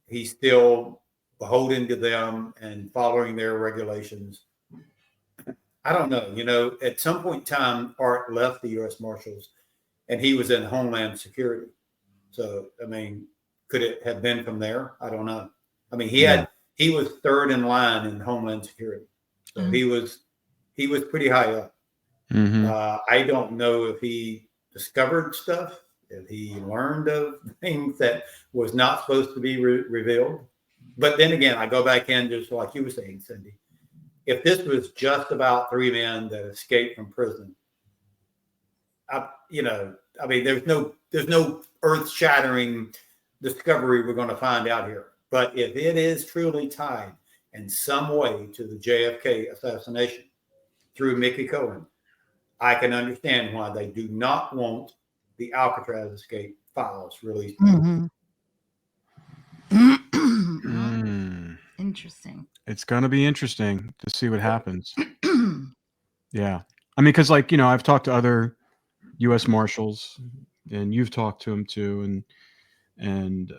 He's still beholden to them and following their regulations. I don't know. At some point in time, Art left the U.S. Marshals and he was in Homeland Security. So, I mean, could it have been from there? I don't know. I mean, he was third in line in Homeland Security. So he was pretty high up. I don't know if he discovered stuff, if he learned of things that was not supposed to be revealed. But then again, I go back in just like you were saying, Cindy. If this was just about three men that escaped from prison, there's no earth-shattering discovery we're going to find out here. But if it is truly tied in some way to the JFK assassination through Mickey Cohen, I can understand why they do not want the Alcatraz escape files released. Interesting. It's going to be interesting to see what happens. Yeah. I mean, because I've talked to other U.S. Marshals and you've talked to them too. And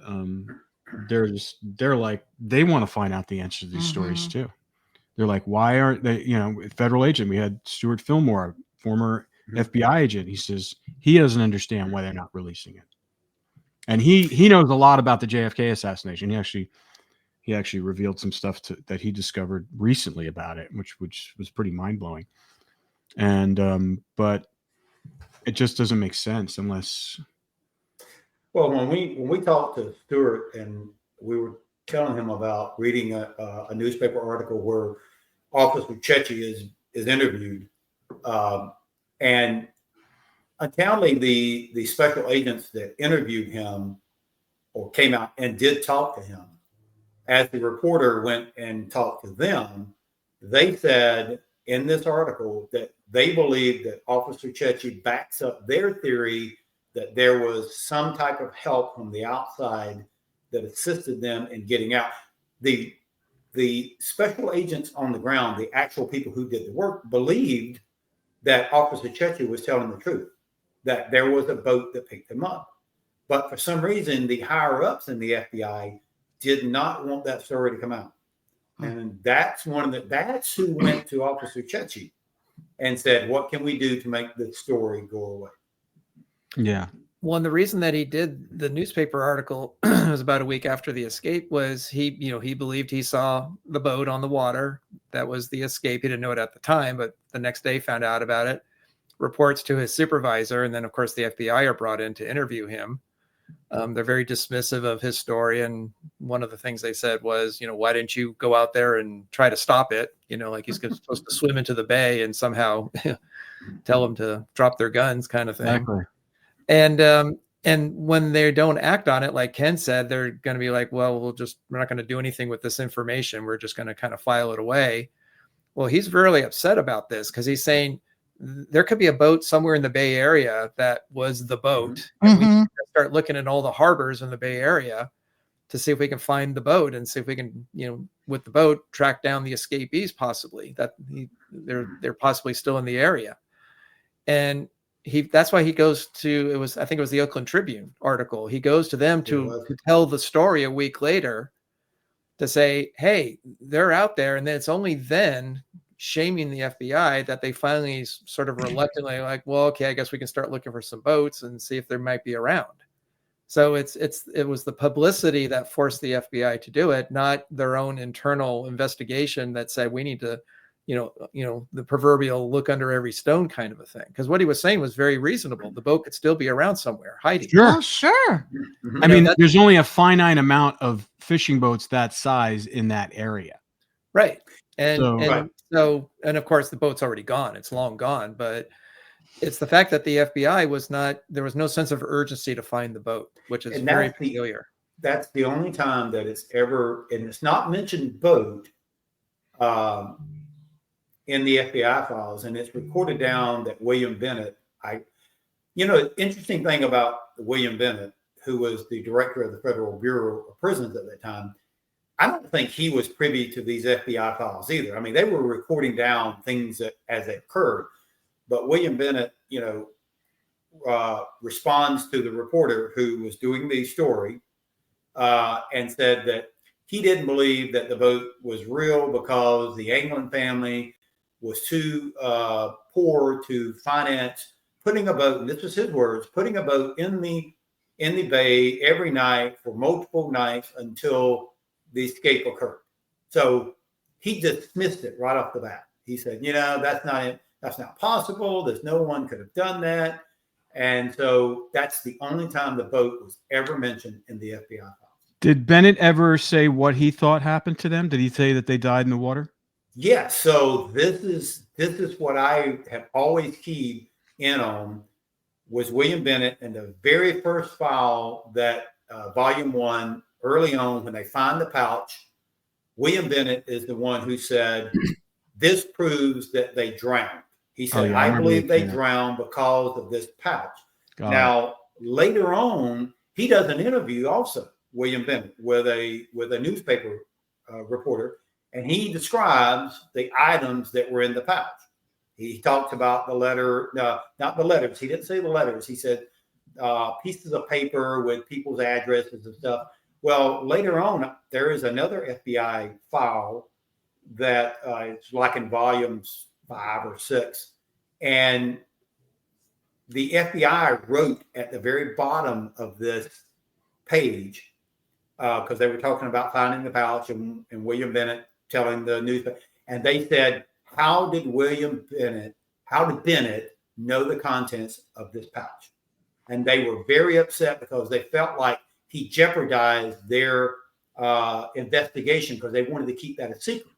they're like, they want to find out the answer to these stories too. They're like, why aren't they, federal agent? We had Stuart Fillmore, former FBI agent. He says he doesn't understand why they're not releasing it. And he knows a lot about the JFK assassination. He actually revealed some stuff that he discovered recently about it, which was pretty mind blowing. And but it just doesn't make sense unless. Well, when we talked to Stuart and we were telling him about reading a newspaper article where Officer Chechi is interviewed, and undoubtedly the special agents that interviewed him or came out and did talk to him, as the reporter went and talked to them, they said in this article that they believe that Officer Chechi backs up their theory that there was some type of help from the outside that assisted them in getting out. The special agents on the ground, the actual people who did the work, believed that Officer Chechi was telling the truth, that there was a boat that picked them up. But for some reason, the higher-ups in the FBI did not want that story to come out. And that's who went to Officer Chechi and said, what can we do to make this story go away? Yeah. Well, and the reason that he did the newspaper article was about a week after the escape was he believed he saw the boat on the water. That was the escape. He didn't know it at the time, but the next day found out about it, reports to his supervisor. And then of course the FBI are brought in to interview him. They're very dismissive of his story. And one of the things they said was, why didn't you go out there and try to stop it? Like he's supposed to swim into the bay and somehow tell them to drop their guns kind of thing. Exactly. And when they don't act on it, like Ken said, they're going to be like, well, we're not going to do anything with this information. We're just going to kind of file it away. Well, he's really upset about this because he's saying there could be a boat somewhere in the Bay Area that was the boat. And we need to start looking at all the harbors in the Bay Area to see if we can find the boat and see if we can, with the boat, track down the escapees possibly that they're possibly still in the area. And that's why he goes to, I think it was the Oakland Tribune article. He goes to them to tell the story a week later to say, hey, they're out there. And then it's only then shaming the FBI that they finally sort of reluctantly like, well, okay, I guess we can start looking for some boats and see if there might be around. So it was the publicity that forced the FBI to do it, not their own internal investigation that said we need to, the proverbial look under every stone kind of a thing. Because what he was saying was very reasonable. The boat could still be around somewhere hiding. Sure. Oh, sure. I mean, there's only a finite amount of fishing boats that size in that area. Right. And of course the boat's already gone. It's long gone. But It's the fact that the FBI there was no sense of urgency to find the boat, which is very peculiar. That's the only time that it's ever, and it's not mentioned boat in the FBI files, and it's recorded down that William Bennett, interesting thing about William Bennett, who was the director of the Federal Bureau of Prisons at that time, I don't think he was privy to these FBI files either. I mean, they were recording down things as they occurred, but William Bennett, responds to the reporter who was doing the story and said that he didn't believe that the boat was real because the Anglin family was too poor to finance putting a boat, and this was his words, putting a boat in the bay every night for multiple nights until the escape occurred. So he dismissed it right off the bat. He said, that's not it. That's not possible. There's no one could have done that. And so that's the only time the boat was ever mentioned in the FBI files. Did Bennett ever say what he thought happened to them? Did he say that they died in the water? Yes. So this is what I have always keyed in on was William Bennett, and the very first file that volume 1, early on when they find the pouch, William Bennett is the one who said, this proves that they drowned. He said, I believe they drowned because of this pouch. Now, later on, he does an interview also, William Bennett, with a newspaper reporter, and he describes the items that were in the pouch. He talked about the letter, not the letters. He didn't say the letters. He said pieces of paper with people's addresses and stuff. Well, later on, there is another FBI file that it's like in volumes 5 or 6. And the FBI wrote at the very bottom of this page, because they were talking about finding the pouch and William Bennett telling the newspaper. And they said, how did Bennett know the contents of this pouch? And they were very upset because they felt like he jeopardized their investigation because they wanted to keep that a secret.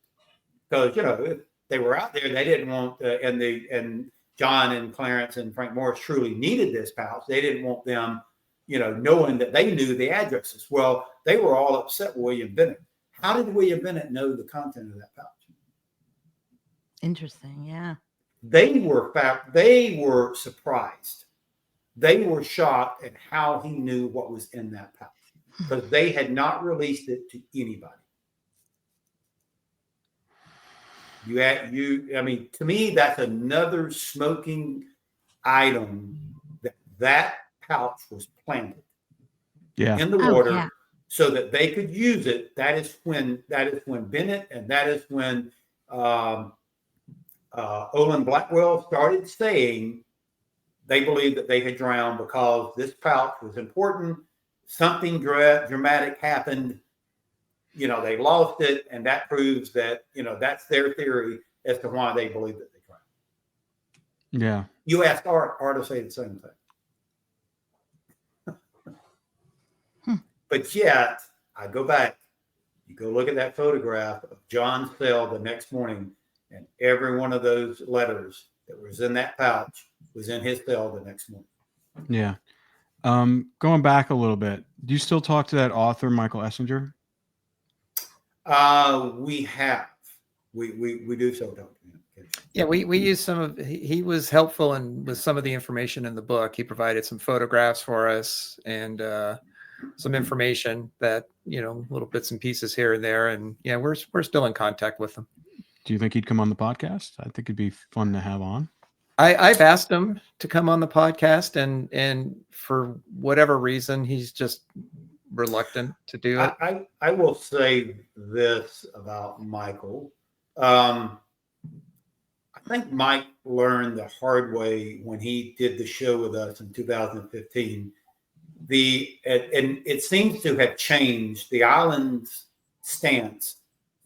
Because, if they were out there, they didn't want, and John and Clarence and Frank Morris truly needed this pouch. They didn't want them, knowing that they knew the addresses. Well, they were all upset with William Bennett. How did William Bennett know the content of that pouch? Interesting. Yeah. They were surprised. They were shocked at how he knew what was in that pouch because they had not released it to anybody. To me, that's another smoking item that pouch was planted in the water so that they could use it. That is when Bennett and that is when Olin Blackwell started saying they believed that they had drowned because this pouch was important. Something dramatic happened. They lost it, and that proves that, that's their theory as to why they believe that they drowned. Yeah. You asked Art to say the same thing. But yet, I go back, you go look at that photograph of John's cell the next morning, and every one of those letters that was in that pouch was in his cell the next morning. Yeah. Going back a little bit, do you still talk to that author, Michael Essinger? We have. We do so, don't we? Yeah, we use some of. He was helpful with some of the information in the book. He provided some photographs for us and some information that little bits and pieces here and there. And yeah, we're still in contact with him. Do you think he'd come on the podcast? I think it'd be fun to have on. I've asked him to come on the podcast, and for whatever reason, he's just reluctant to do it. I will say this about Michael. I think Mike learned the hard way when he did the show with us in 2015. And it seems to have changed. The island's stance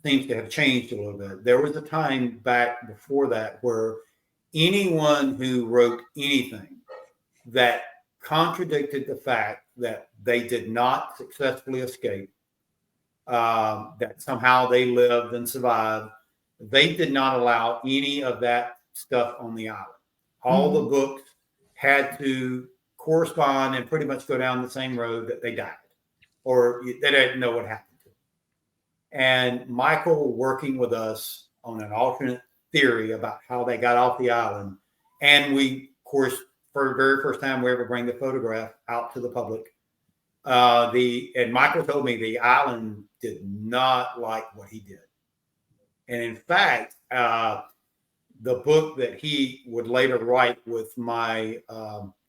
seems to have changed a little bit. There was a time back before that where anyone who wrote anything that contradicted the fact that they did not successfully escape, that somehow they lived and survived, they did not allow any of that stuff on the island. all the books had to correspond and pretty much go down the same road that they died, or they didn't know what happened to them. And Michael working with us on an alternate theory about how they got off the island. And we, of course, for the very first time we ever bring the photograph out to the public. And Michael told me the island did not like what he did. And in fact, the book that he would later write with my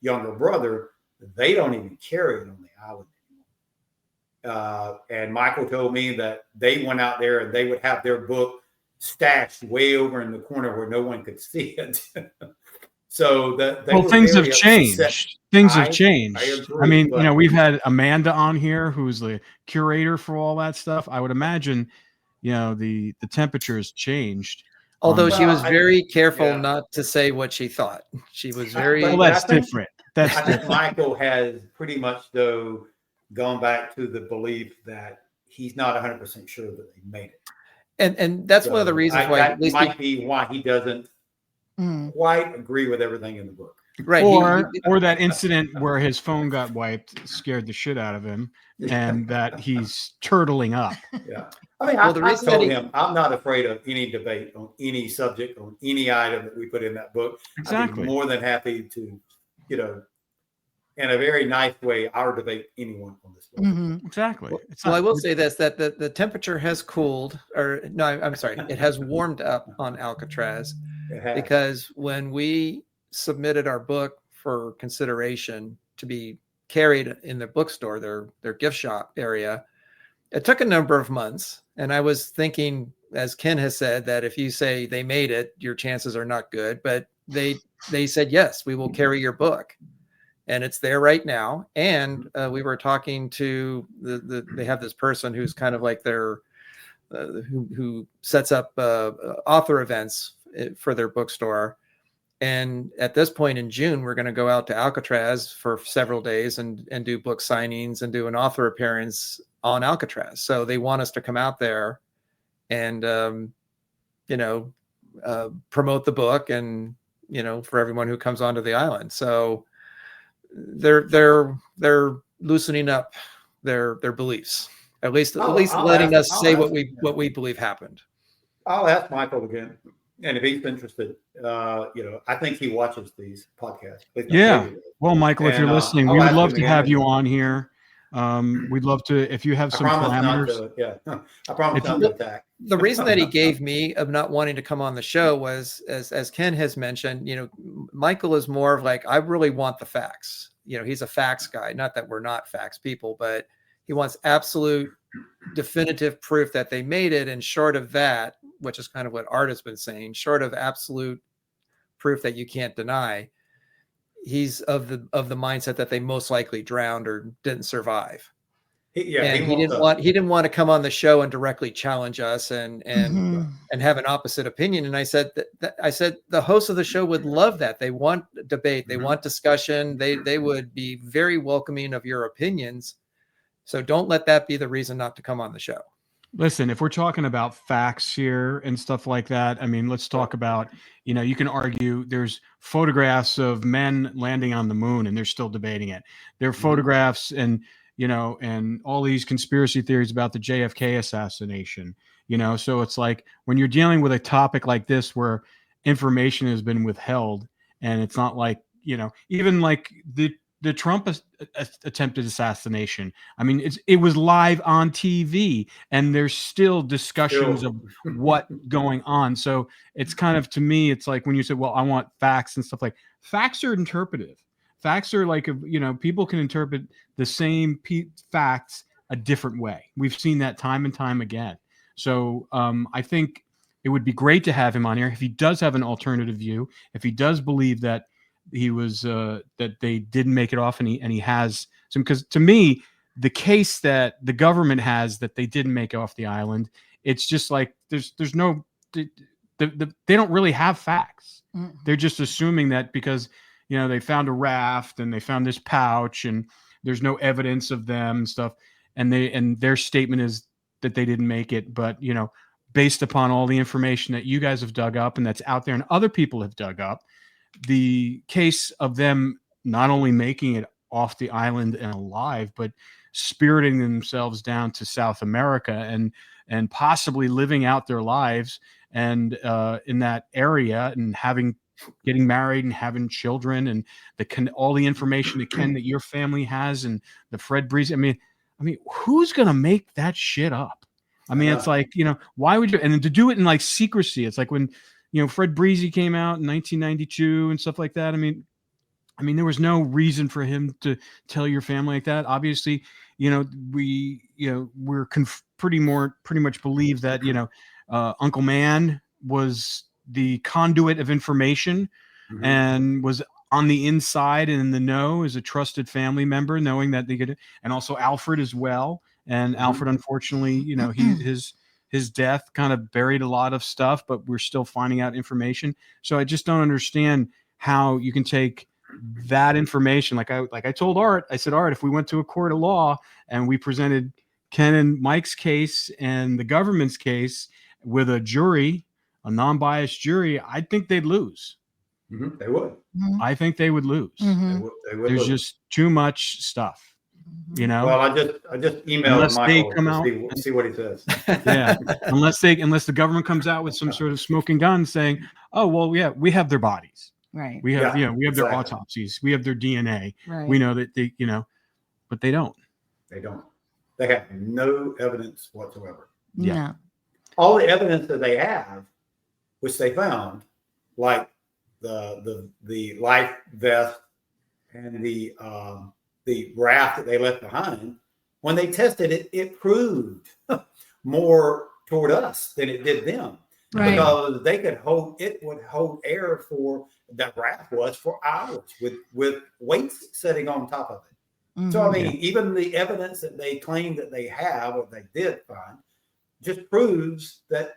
younger brother, they don't even carry it on the island anymore. And Michael told me that they went out there and they would have their book stashed way over in the corner where no one could see it. So things have changed. Things have changed. Agree, I mean, we've had Amanda on here, who's the curator for all that stuff. I would imagine, the temperature has changed. Although she was very careful not to say what she thought. She was very. Well, that's different. I think Michael has pretty much, though, gone back to the belief that he's not 100% sure that they made it. And that's one of the reasons why. That might be why he doesn't quite agree with everything in the book. Right. Or that incident where his phone got wiped scared the shit out of him, and that he's turtling up. Yeah. I mean, I told him I'm not afraid of any debate on any subject, on any item that we put in that book. Exactly. I'd be more than happy to, in a very nice way, I'll debate anyone on this book. Mm-hmm. Exactly. Well, I will say this, that the temperature has cooled, I'm sorry, it has warmed up on Alcatraz, because when we submitted our book for consideration to be carried in the bookstore, their gift shop area, it took a number of months. And I was thinking, as Ken has said, that if you say they made it, your chances are not good. But they said, yes, we will carry your book. And it's there right now. And we were talking to they have this person who's kind of like their who sets up author events for their bookstore. And at this point in June, we're going to go out to Alcatraz for several days and do book signings and do an author appearance on Alcatraz. So they want us to come out there and, promote the book and, for everyone who comes onto the island. So they're loosening up their beliefs, at least letting us say what we believe happened. I'll ask Michael again. And if he's interested, I think he watches these podcasts. Yeah. Well, Michael, if you're listening, we would love to have you on here. We'd love to, if you have some parameters. I promise not to attack. The reason that he gave me of not wanting to come on the show was, as Ken has mentioned, Michael is more of like, I really want the facts. He's a facts guy. Not that we're not facts people, but he wants absolute definitive proof that they made it. And short of that, which is kind of what Art has been saying, short of absolute proof that you can't deny, he's of the mindset that they most likely drowned or didn't survive. He didn't want to come on the show and directly challenge us and have an opposite opinion. And I said that the hosts of the show would love that. They want debate. They want discussion. They would be very welcoming of your opinions. So don't let that be the reason not to come on the show. Listen, if we're talking about facts here and stuff like that, I mean, let's talk about, you can argue there's photographs of men landing on the moon and they're still debating it. There are photographs and all these conspiracy theories about the JFK assassination, so it's like when you're dealing with a topic like this where information has been withheld and it's not like, even like the Trump attempted assassination. I mean, it was live on TV, and there's still discussions of what going on. So it's kind of, to me, it's like when you said, well, I want facts and stuff, like facts are interpretive. Facts are like, people can interpret the same facts a different way. We've seen that time and time again. So I think it would be great to have him on here if he does have an alternative view, if he does believe that he was that they didn't make it off, and he has some, because to me the case that the government has that they didn't make it off the island, it's just like there's no they don't really have facts. They're just assuming that because they found a raft and they found this pouch and there's no evidence of them and stuff, and their statement is that they didn't make it, but based upon all the information that you guys have dug up and that's out there and other people have dug up, the case of them not only making it off the island and alive, but spiriting themselves down to South America and possibly living out their lives and in that area and getting married and having children and all the information that your family has and the Fred Breeze. I mean, who's gonna make that shit up? I mean, it's like, why would you? And then to do it in like secrecy, it's like when Fred Breezy came out in 1992 and stuff like that. I mean, there was no reason for him to tell your family like that. Obviously, we're pretty much believe that Uncle Man was the conduit of information and was on the inside and in the know as a trusted family member, knowing that they could, and also Alfred as well. And Alfred, unfortunately, his death kind of buried a lot of stuff, but we're still finding out information. So I just don't understand how you can take that information. Like I told Art, I said, Art, if we went to a court of law and we presented Ken and Mike's case and the government's case with a jury, a non-biased jury, I think they'd lose. They would. I think they would lose. They would There's lose. just too much stuff, Well, I just emailed Michael to see what he says. Yeah, unless the government comes out with some sort of smoking gun saying, "Oh, well, yeah, we have their bodies, Right. we have, we have their exactly. autopsies, we have their DNA, Right. we know that they, but they don't. They don't. They have no evidence whatsoever. Yeah. No. All the evidence that they have, which they found, like the life vest and the raft that they left behind, when they tested it, it proved more toward us than it did them. Right. Because it would hold air for that raft was for hours with weights sitting on top of it. So I mean, even the evidence that they claim that they have or they did find just proves that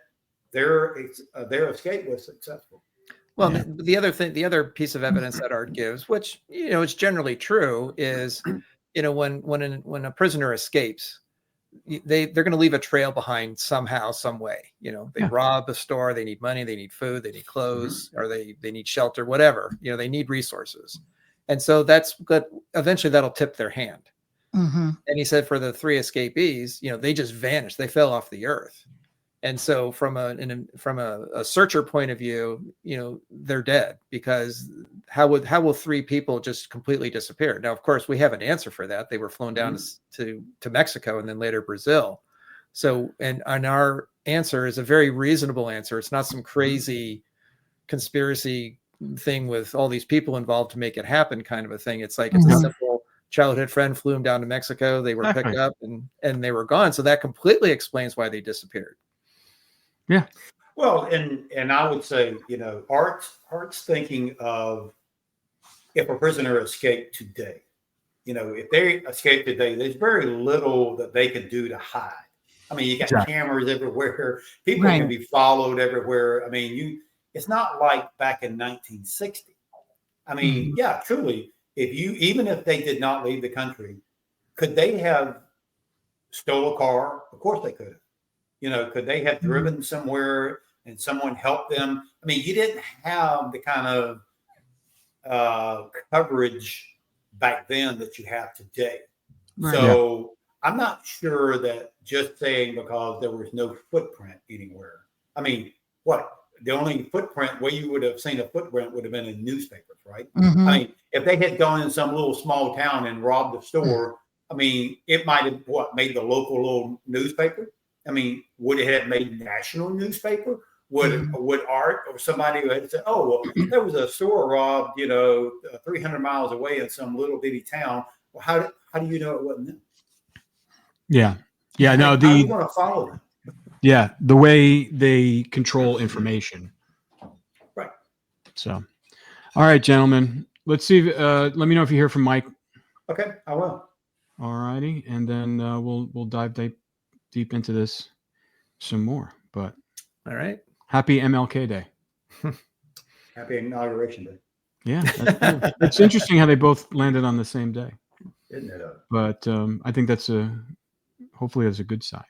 their escape was successful. Well, the other piece of evidence that Art gives, which is generally true, is when a prisoner escapes, they're going to leave a trail behind somehow, some way. They rob a store, they need money, they need food, they need clothes, or they need shelter, whatever. They need resources, and so that's good. Eventually, that'll tip their hand. And he said for the 3 escapees, they just vanished; they fell off the earth. And so from a searcher point of view, they're dead, because how will 3 people just completely disappear? Now, of course, we have an answer for that. They were flown down to Mexico and then later Brazil. So, and our answer is a very reasonable answer. It's not some crazy conspiracy thing with all these people involved to make it happen kind of a thing. It's like, it's a simple childhood friend flew them down to Mexico. They were picked up and they were gone. So that completely explains why they disappeared. Yeah. Well, and I would say, Art's thinking of if a prisoner escaped today, if they escaped today, there's very little that they could do to hide. I mean, you got cameras everywhere. People can be followed everywhere. I mean, it's not like back in 1960. I mean, yeah, truly, even if they did not leave the country, could they have stole a car? Of course they could have. Could they have driven somewhere and someone helped them? I mean, you didn't have the kind of coverage back then that you have today. Right. So I'm not sure that just saying because there was no footprint anywhere. I mean, the only footprint where you would have seen a footprint would have been in newspapers, right? I mean, if they had gone in some little small town and robbed a store, I mean, it might have made the local little newspaper. I mean, would it have made national newspaper? Would Art or somebody who had said, "Oh, well, there was a store robbed, 300 miles away in some little bitty town"? Well, how do you know it wasn't them? Yeah. No, how do you want to follow them? Yeah, the way they control information. Right. So, all right, gentlemen. Let's see. Let me know if you hear from Mike. Okay, I will. All righty, and then we'll dive deep into this some more. But all right, happy MLK Day. Happy Inauguration Day. Yeah, it's interesting how they both landed on the same day, Isn't it? But I think hopefully that's a good sign.